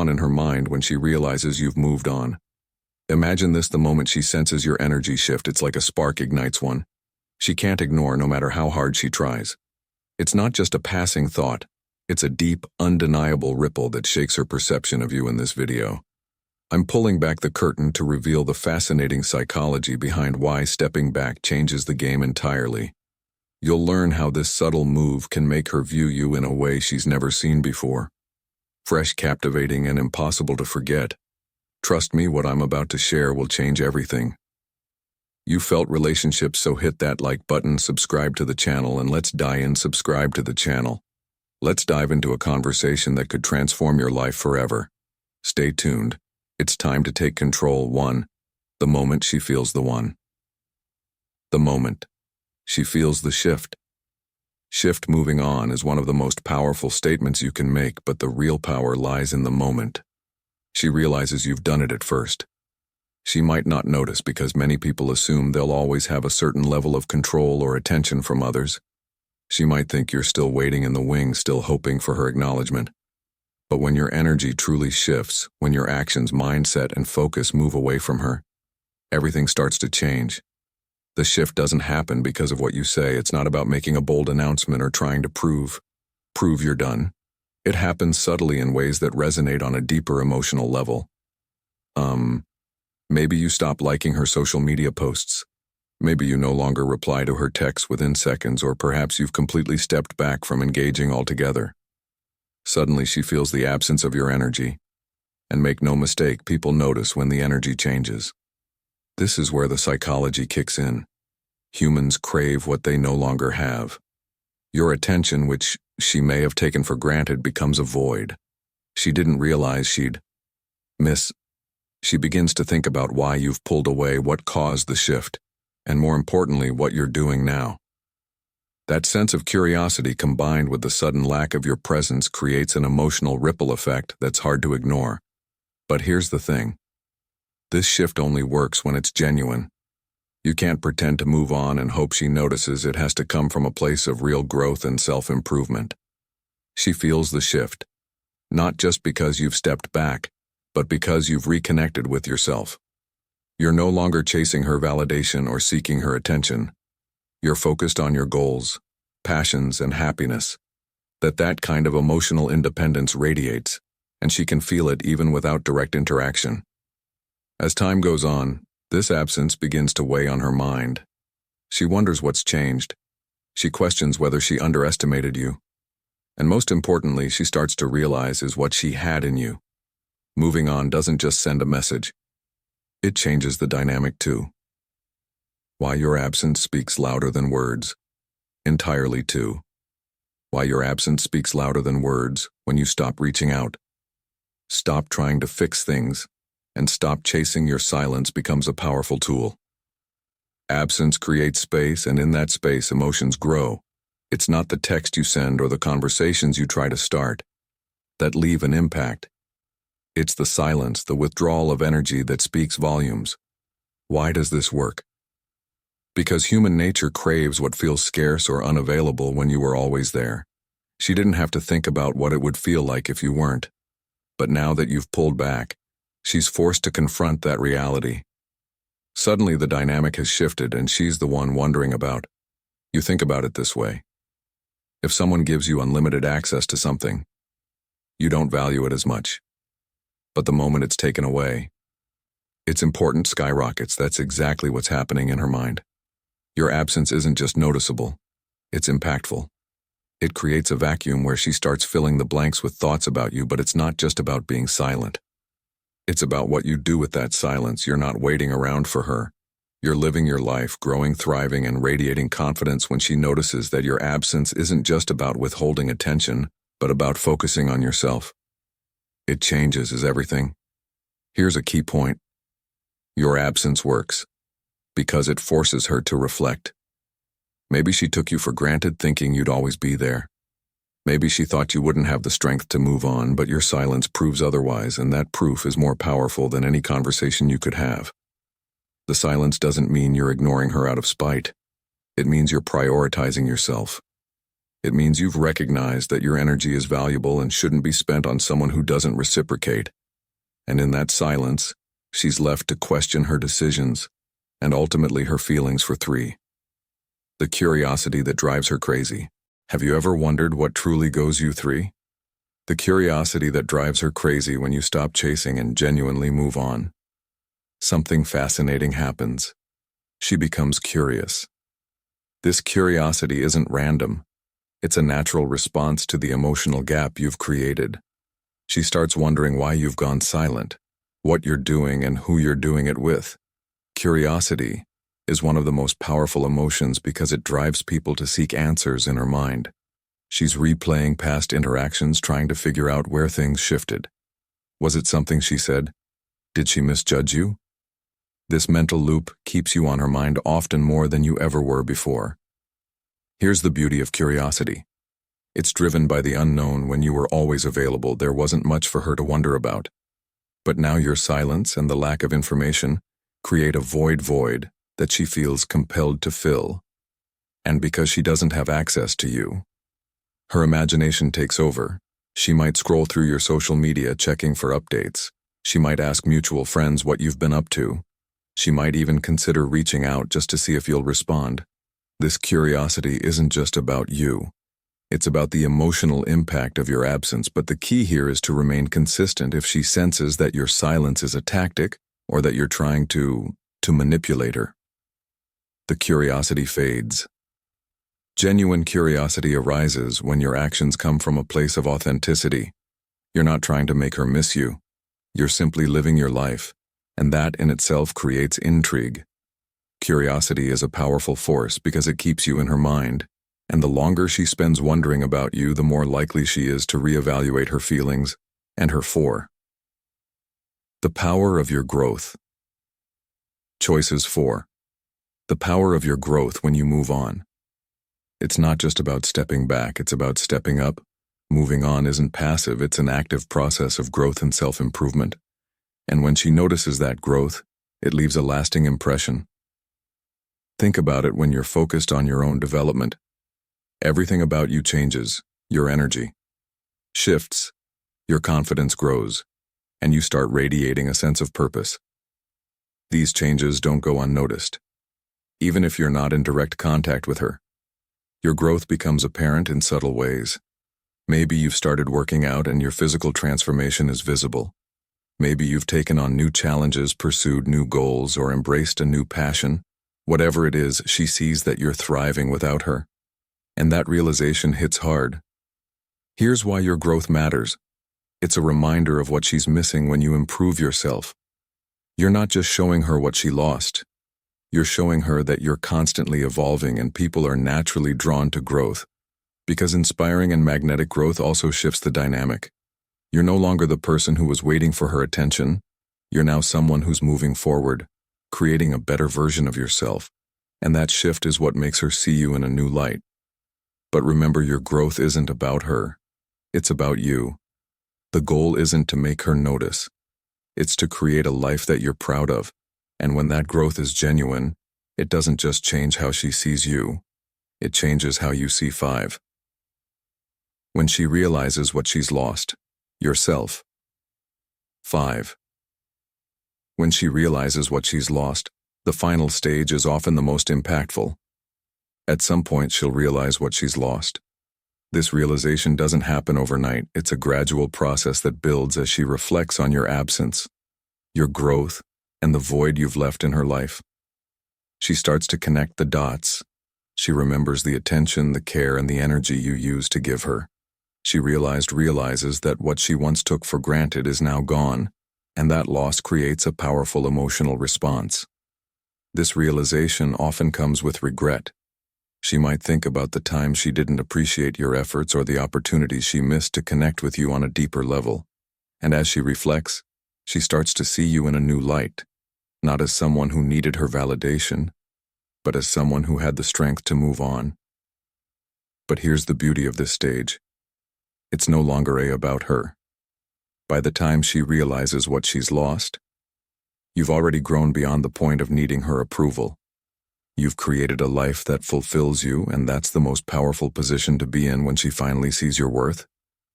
on in her mind when she realizes you've moved on. Imagine this the moment she senses your energy shift. It's like a spark ignites one. She can't ignore no matter how hard she tries. It's not just a passing thought. It's a deep, undeniable ripple that shakes her perception of you in this video. I'm pulling back the curtain to reveal the fascinating psychology behind why stepping back changes the game entirely. You'll learn how this subtle move can make her view you in a way she's never seen before. Fresh, captivating, and impossible to forget. Trust me, what I'm about to share will change everything. You felt relationships, so hit that like button, subscribe to the channel, and let's dive in. Subscribe to the channel. Let's dive into a conversation that could transform your life forever. Stay tuned. It's time to take control. 1. The moment she feels the one. The moment she feels the shift. Shift, moving on, is one of the most powerful statements you can make, but the real power lies in the moment. She realizes you've done it at first. She might not notice because many people assume they'll always have a certain level of control or attention from others. She might think you're still waiting in the wings, still hoping for her acknowledgement. But when your energy truly shifts, when your actions, mindset, and focus move away from her, everything starts to change. The shift doesn't happen because of what you say. It's not about making a bold announcement or trying to prove you're done. It happens subtly in ways that resonate on a deeper emotional level. Maybe you stop liking her social media posts. Maybe you no longer reply to her texts within seconds, or perhaps you've completely stepped back from engaging altogether. Suddenly she feels the absence of your energy. And make no mistake, people notice when the energy changes. This is where the psychology kicks in. Humans crave what they no longer have. Your attention, which she may have taken for granted, becomes a void. She didn't realize she'd miss. She begins to think about why you've pulled away, what caused the shift, and more importantly, what you're doing now. That sense of curiosity combined with the sudden lack of your presence creates an emotional ripple effect that's hard to ignore. But here's the thing. This shift only works when it's genuine. You can't pretend to move on and hope she notices. It has to come from a place of real growth and self-improvement. She feels the shift, not just because you've stepped back, but because you've reconnected with yourself. You're no longer chasing her validation or seeking her attention. You're focused on your goals, passions, and happiness. That kind of emotional independence radiates, and she can feel it even without direct interaction. As time goes on, this absence begins to weigh on her mind. She wonders what's changed. She questions whether she underestimated you. And most importantly, she starts to realize is what she had in you. Moving on doesn't just send a message. It changes the dynamic too. Why your absence speaks louder than words. Entirely too. Why your absence speaks louder than words when you stop reaching out. Stop trying to fix things, and stop chasing. Your silence becomes a powerful tool. Absence creates space, and in that space, emotions grow. It's not the text you send or the conversations you try to start that leave an impact. It's the silence, the withdrawal of energy that speaks volumes. Why does this work? Because human nature craves what feels scarce or unavailable when you were always there. She didn't have to think about what it would feel like if you weren't. But now that you've pulled back, she's forced to confront that reality. Suddenly the dynamic has shifted and she's the one wondering about. You think about it this way. If someone gives you unlimited access to something, you don't value it as much. But the moment it's taken away, its importance skyrockets. That's exactly what's happening in her mind. Your absence isn't just noticeable, it's impactful. It creates a vacuum where she starts filling the blanks with thoughts about you, but it's not just about being silent. It's about what you do with that silence. You're not waiting around for her. You're living your life, growing, thriving, and radiating confidence when she notices that your absence isn't just about withholding attention, but about focusing on yourself. It changes is everything. Here's a key point. Your absence works because it forces her to reflect. Maybe she took you for granted, thinking you'd always be there. Maybe she thought you wouldn't have the strength to move on, but your silence proves otherwise, and that proof is more powerful than any conversation you could have. The silence doesn't mean you're ignoring her out of spite. It means you're prioritizing yourself. It means you've recognized that your energy is valuable and shouldn't be spent on someone who doesn't reciprocate. And in that silence, she's left to question her decisions and ultimately her feelings for 3. The curiosity that drives her crazy. Have you ever wondered what truly goes you 3? The curiosity that drives her crazy when you stop chasing and genuinely move on. Something fascinating happens. She becomes curious. This curiosity isn't random. It's a natural response to the emotional gap you've created. She starts wondering why you've gone silent, what you're doing and who you're doing it with. Curiosity is one of the most powerful emotions because it drives people to seek answers in her mind. She's replaying past interactions, trying to figure out where things shifted. Was it something she said? Did she misjudge you? This mental loop keeps you on her mind often more than you ever were before. Here's the beauty of curiosity. It's driven by the unknown. When you were always available, there wasn't much for her to wonder about. But now your silence and the lack of information create a void that she feels compelled to fill. And because she doesn't have access to you, her imagination takes over. She might scroll through your social media checking for updates. She might ask mutual friends what you've been up to. She might even consider reaching out just to see if you'll respond. This curiosity isn't just about you. It's about the emotional impact of your absence, but the key here is to remain consistent. If she senses that your silence is a tactic or that you're trying to manipulate her, the curiosity fades. Genuine curiosity arises when your actions come from a place of authenticity. You're not trying to make her miss you. You're simply living your life, and that in itself creates intrigue. Curiosity is a powerful force because it keeps you in her mind, and the longer she spends wondering about you, the more likely she is to reevaluate her feelings and her 4. The power of your growth. Choices 4. The power of your growth when you move on. It's not just about stepping back, it's about stepping up. Moving on isn't passive, it's an active process of growth and self-improvement. And when she notices that growth, it leaves a lasting impression. Think about it when you're focused on your own development. Everything about you changes, your energy shifts, your confidence grows, and you start radiating a sense of purpose. These changes don't go unnoticed. Even if you're not in direct contact with her, your growth becomes apparent in subtle ways. Maybe you've started working out and your physical transformation is visible. Maybe you've taken on new challenges, pursued new goals, or embraced a new passion. Whatever it is, she sees that you're thriving without her. And that realization hits hard. Here's why your growth matters. It's a reminder of what she's missing when you improve yourself. You're not just showing her what she lost. You're showing her that you're constantly evolving, and people are naturally drawn to growth. Because inspiring and magnetic growth also shifts the dynamic. You're no longer the person who was waiting for her attention. You're now someone who's moving forward, creating a better version of yourself. And that shift is what makes her see you in a new light. But remember, your growth isn't about her. It's about you. The goal isn't to make her notice. It's to create a life that you're proud of. And when that growth is genuine, it doesn't just change how she sees you. It changes how you see 5. When she realizes what she's lost, yourself. 5. When she realizes what she's lost, the final stage is often the most impactful. At some point, she'll realize what she's lost. This realization doesn't happen overnight. It's a gradual process that builds as she reflects on your absence, your growth, and the void you've left in her life. She starts to connect the dots. She remembers the attention, the care, and the energy you used to give her. She realizes that what she once took for granted is now gone, and that loss creates a powerful emotional response. This realization often comes with regret. She might think about the times she didn't appreciate your efforts or the opportunities she missed to connect with you on a deeper level. And as she reflects, she starts to see you in a new light, not as someone who needed her validation, but as someone who had the strength to move on. But here's the beauty of this stage. It's no longer about her. By the time she realizes what she's lost, you've already grown beyond the point of needing her approval. You've created a life that fulfills you, and that's the most powerful position to be in. When she finally sees your worth,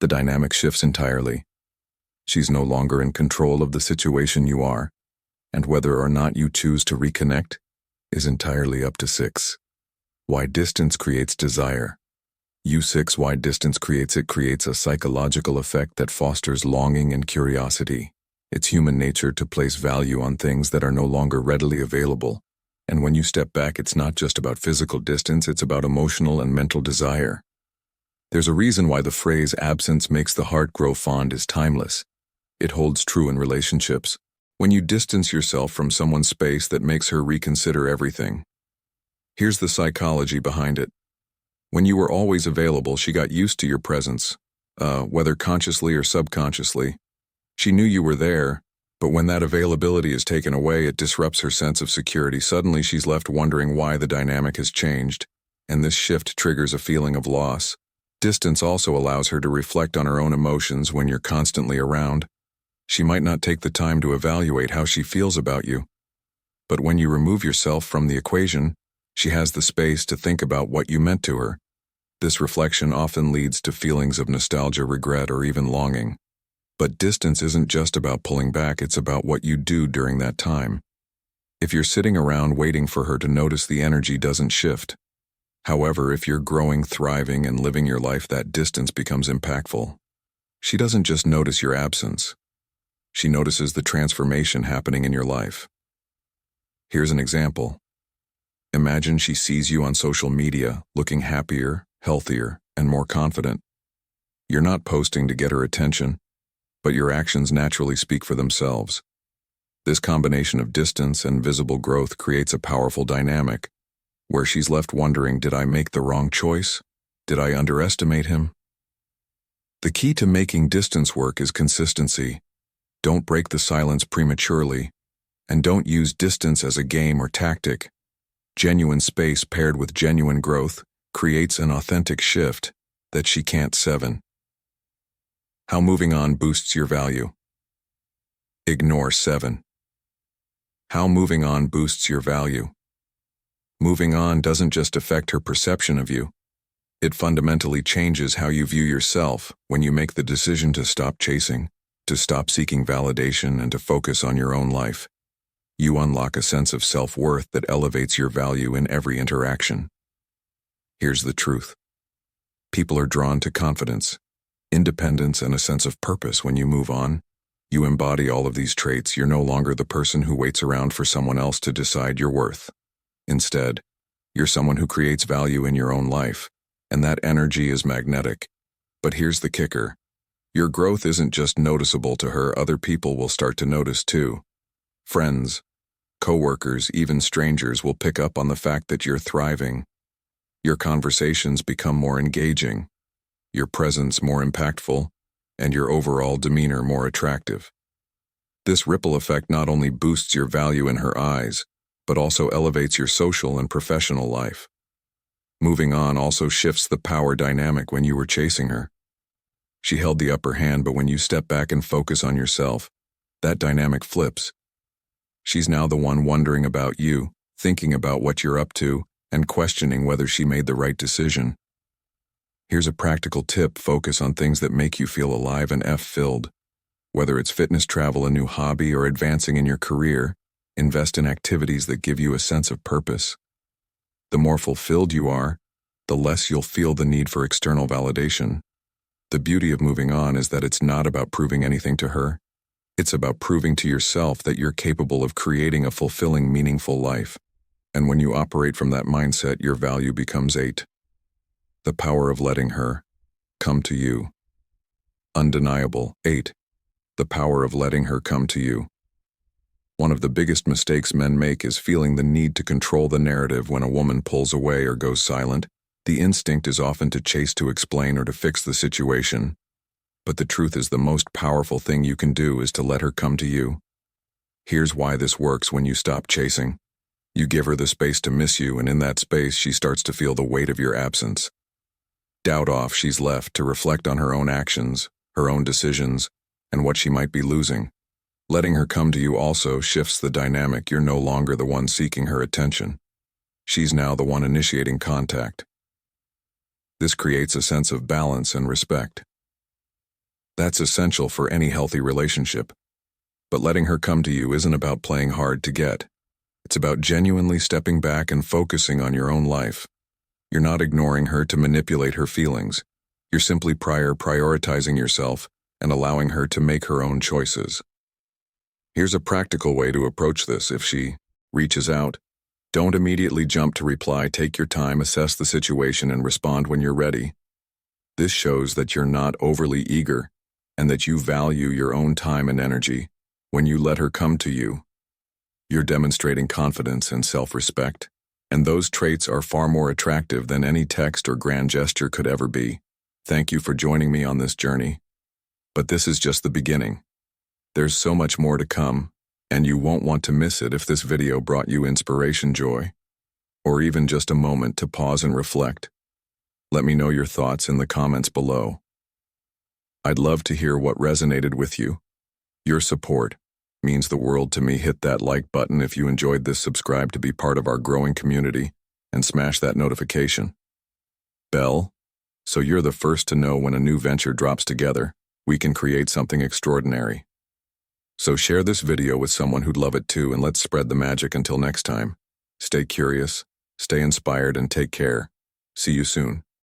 the dynamic shifts entirely. She's no longer in control of the situation you are, and whether or not you choose to reconnect is entirely up to 6. Why distance creates desire. U6 Why distance creates it creates a psychological effect that fosters longing and curiosity. It's human nature to place value on things that are no longer readily available. And when you step back, it's not just about physical distance, it's about emotional and mental desire. There's a reason why the phrase "absence makes the heart grow fond" is timeless. It holds true in relationships. When you distance yourself from someone's space, that makes her reconsider everything. Here's the psychology behind it. When you were always available, she got used to your presence, whether consciously or subconsciously. She knew you were there, but when that availability is taken away, it disrupts her sense of security. Suddenly, she's left wondering why the dynamic has changed, and this shift triggers a feeling of loss. Distance also allows her to reflect on her own emotions. When you're constantly around, she might not take the time to evaluate how she feels about you. But when you remove yourself from the equation, she has the space to think about what you meant to her. This reflection often leads to feelings of nostalgia, regret, or even longing. But distance isn't just about pulling back, it's about what you do during that time. If you're sitting around waiting for her to notice, the energy doesn't shift. However, if you're growing, thriving, and living your life, that distance becomes impactful. She doesn't just notice your absence. She notices the transformation happening in your life. Here's an example. Imagine she sees you on social media, looking happier, healthier, and more confident. You're not posting to get her attention, but your actions naturally speak for themselves. This combination of distance and visible growth creates a powerful dynamic, where she's left wondering, did I make the wrong choice? Did I underestimate him? The key to making distance work is consistency. Don't break the silence prematurely, and don't use distance as a game or tactic. Genuine space paired with genuine growth creates an authentic shift that she can't sever. How moving on boosts your value. Ignore 7. How moving on boosts your value. Moving on doesn't just affect her perception of you. It fundamentally changes how you view yourself. When you make the decision to stop chasing, to stop seeking validation, and to focus on your own life, you unlock a sense of self-worth that elevates your value in every interaction. Here's the truth. People are drawn to confidence, independence, and a sense of purpose. When you move on, you embody all of these traits. You're no longer the person who waits around for someone else to decide your worth. Instead, you're someone who creates value in your own life, and that energy is magnetic. But here's the kicker. Your growth isn't just noticeable to her, other people will start to notice too. Friends, coworkers, even strangers will pick up on the fact that you're thriving. Your conversations become more engaging, your presence more impactful, and your overall demeanor more attractive. This ripple effect not only boosts your value in her eyes, but also elevates your social and professional life. Moving on also shifts the power dynamic. When you were chasing her, she held the upper hand, but when you step back and focus on yourself, that dynamic flips. She's now the one wondering about you, thinking about what you're up to, and questioning whether she made the right decision. Here's a practical tip. Focus on things that make you feel alive and filled. Whether it's fitness, travel, a new hobby, or advancing in your career, invest in activities that give you a sense of purpose. The more fulfilled you are, the less you'll feel the need for external validation. The beauty of moving on is that it's not about proving anything to her. It's about proving to yourself that you're capable of creating a fulfilling, meaningful life. And when you operate from that mindset, your value becomes 8. The power of letting her come to you. Undeniable. 8. The power of letting her come to you. One of the biggest mistakes men make is feeling the need to control the narrative. When a woman pulls away or goes silent, the instinct is often to chase, to explain, or to fix the situation. But the truth is, the most powerful thing you can do is to let her come to you. Here's why this works. When you stop chasing, you give her the space to miss you, and in that space, she starts to feel the weight of your absence. Doubt off, she's left to reflect on her own actions, her own decisions, and what she might be losing. Letting her come to you also shifts the dynamic. You're no longer the one seeking her attention. She's now the one initiating contact. This creates a sense of balance and respect. That's essential for any healthy relationship. But letting her come to you isn't about playing hard to get. It's about genuinely stepping back and focusing on your own life. You're not ignoring her to manipulate her feelings. You're simply prioritizing yourself and allowing her to make her own choices. Here's a practical way to approach this. If she reaches out, don't immediately jump to reply. Take your time, assess the situation, and respond when you're ready. This shows that you're not overly eager and that you value your own time and energy. When you let her come to you, you're demonstrating confidence and self-respect, and those traits are far more attractive than any text or grand gesture could ever be. Thank you for joining me on this journey. But this is just the beginning. There's so much more to come, and you won't want to miss it. If this video brought you inspiration, joy, or even just a moment to pause and reflect, let me know your thoughts in the comments below. I'd love to hear what resonated with you. Your support means the world to me. Hit that like button if you enjoyed this, subscribe to be part of our growing community, and smash that notification bell so you're the first to know when a new venture drops. Together, we can create something extraordinary. So share this video with someone who'd love it too, and let's spread the magic. Until next time, stay curious, stay inspired, and take care. See you soon.